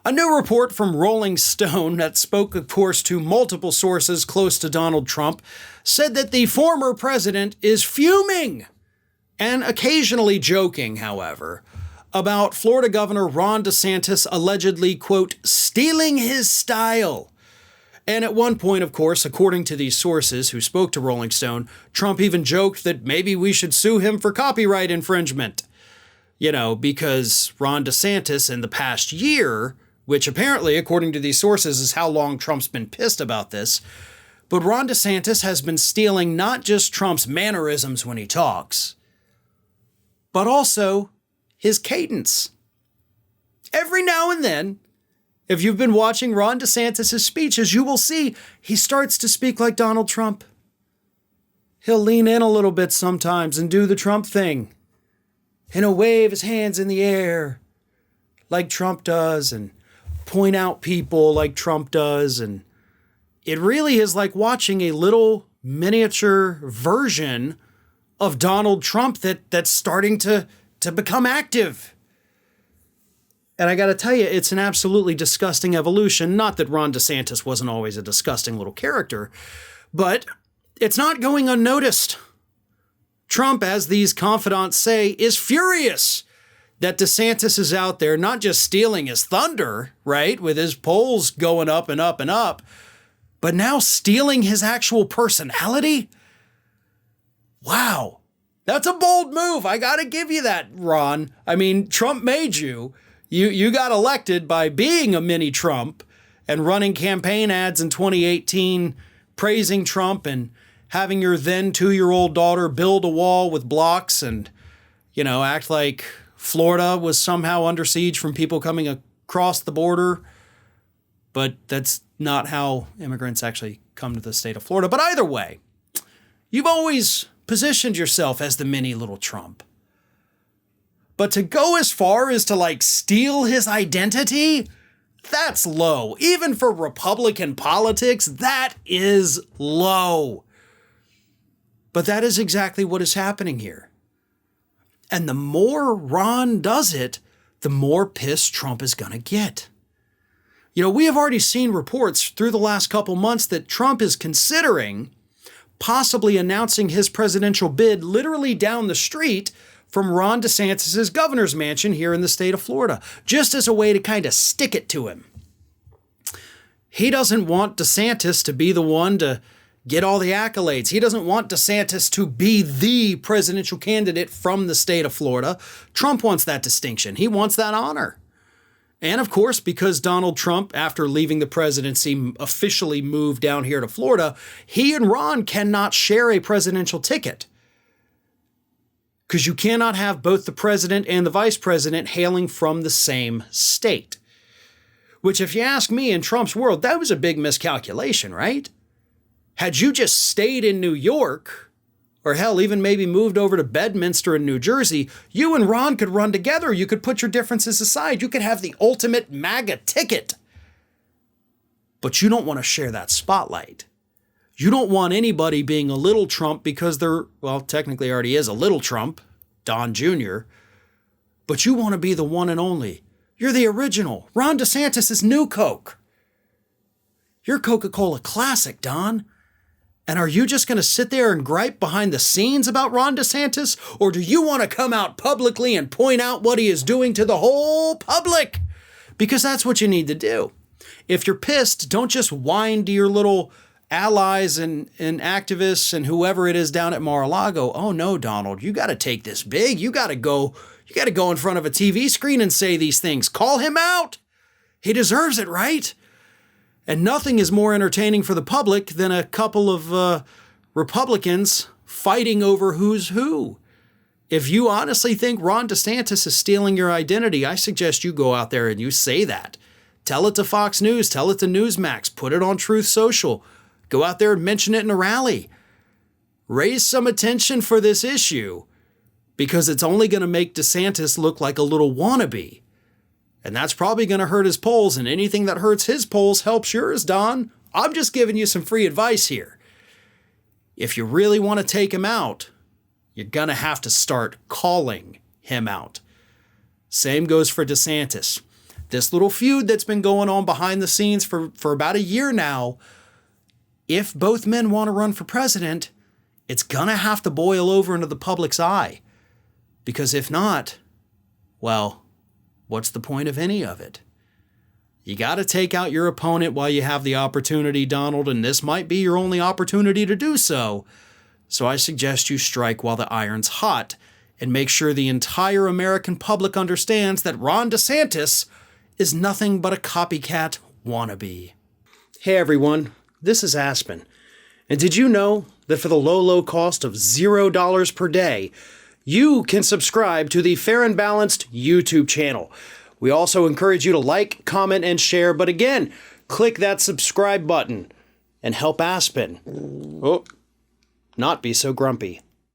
A new report from Rolling Stone that spoke, of course, to multiple sources close to Donald Trump said that the former president is fuming and occasionally joking, however, about Florida Governor Ron DeSantis allegedly, quote, stealing his style. And at one point, of course, according to these sources who spoke to Rolling Stone, Trump even joked that maybe we should sue him for copyright infringement. You know, because Ron DeSantis in the past year, which apparently, according to these sources, is how long Trump's been pissed about this, but Ron DeSantis has been stealing not just Trump's mannerisms when he talks, but also his cadence. Every now and then, if you've been watching Ron DeSantis' speeches, you will see he starts to speak like Donald Trump. He'll lean in a little bit sometimes and do the Trump thing. And he'll wave his hands in the air like Trump does and point out people like Trump does. And it really is like watching a little miniature version of Donald Trump that's starting to become active. And I got to tell you, it's an absolutely disgusting evolution. Not that Ron DeSantis wasn't always a disgusting little character, but it's not going unnoticed. Trump, as these confidants say, is furious that DeSantis is out there not just stealing his thunder, right, with his polls going up and up and up, but now stealing his actual personality. Wow, that's a bold move. I got to give you that, Ron. I mean, Trump made you. You got elected by being a mini Trump and running campaign ads in 2018, praising Trump and having your then 2-year-old daughter build a wall with blocks and, you know, act like Florida was somehow under siege from people coming across the border. But that's not how immigrants actually come to the state of Florida. But either way, you've always positioned yourself as the mini little Trump. But to go as far as to like steal his identity, that's low. Even for Republican politics, that is low. But that is exactly what is happening here. And the more Ron does it, the more pissed Trump is going to get. You know, we have already seen reports through the last couple months that Trump is considering possibly announcing his presidential bid literally down the street from Ron DeSantis' governor's mansion here in the state of Florida, just as a way to kind of stick it to him. He doesn't want DeSantis to be the one to get all the accolades. He doesn't want DeSantis to be the presidential candidate from the state of Florida. Trump wants that distinction. He wants that honor. And of course, because Donald Trump, after leaving the presidency, officially moved down here to Florida, he and Ron cannot share a presidential ticket. Because you cannot have both the president and the vice president hailing from the same state. Which, if you ask me, in Trump's world, that was a big miscalculation, right? Had you just stayed in New York, or hell, even maybe moved over to Bedminster in New Jersey, you and Ron could run together. You could put your differences aside. You could have the ultimate MAGA ticket. But you don't want to share that spotlight. You don't want anybody being a little Trump because they're, well, technically already is a little Trump, Don Jr., but you want to be the one and only. You're the original. Ron DeSantis is New Coke. You're Coca-Cola Classic, Don. And are you just going to sit there and gripe behind the scenes about Ron DeSantis? Or do you want to come out publicly and point out what he is doing to the whole public? Because that's what you need to do. If you're pissed, don't just whine to your little allies and activists and whoever it is down at Mar-a-Lago. Oh no, Donald, you got to take this big. You got to go in front of a TV screen and say these things. Call him out. He deserves it, right? And nothing is more entertaining for the public than a couple of Republicans fighting over who's who. If you honestly think Ron DeSantis is stealing your identity, I suggest you go out there and you say that. Tell it to Fox News. Tell it to Newsmax. Put it on Truth Social. Go out there and mention it in a rally. Raise some attention for this issue because it's only going to make DeSantis look like a little wannabe. And that's probably going to hurt his polls, and anything that hurts his polls helps yours, Don. I'm just giving you some free advice here. If you really want to take him out, you're going to have to start calling him out. Same goes for DeSantis. this little feud that's been going on behind the scenes for about a year now, if both men want to run for president, it's going to have to boil over into the public's eye. Because if not, well, what's the point of any of it? You got to take out your opponent while you have the opportunity, Donald, and this might be your only opportunity to do so. So I suggest you strike while the iron's hot and make sure the entire American public understands that Ron DeSantis is nothing but a copycat wannabe. Hey everyone, this is Aspen. And did you know that for the low cost of $0 per day, you can subscribe to the Fair and Balanced YouTube channel? We also encourage you to like, comment, and share, but again, click that subscribe button and help Aspen not be so grumpy.